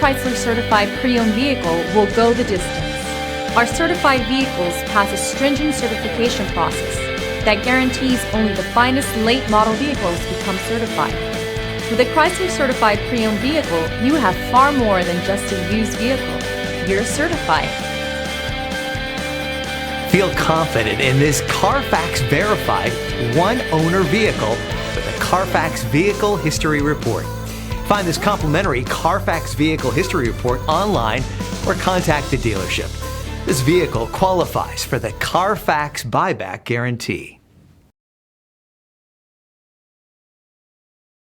Chrysler certified pre-owned vehicle will go the distance. Our certified vehicles pass a stringent certification process that guarantees only the finest late model vehicles become certified. With a Chrysler certified pre-owned vehicle, you have far more than just a used vehicle. You're certified. Feel confident in this Carfax verified one-owner vehicle with a Carfax Vehicle History Report. Find this complimentary Carfax Vehicle History Report online or contact the dealership. This vehicle qualifies for the Carfax Buyback Guarantee.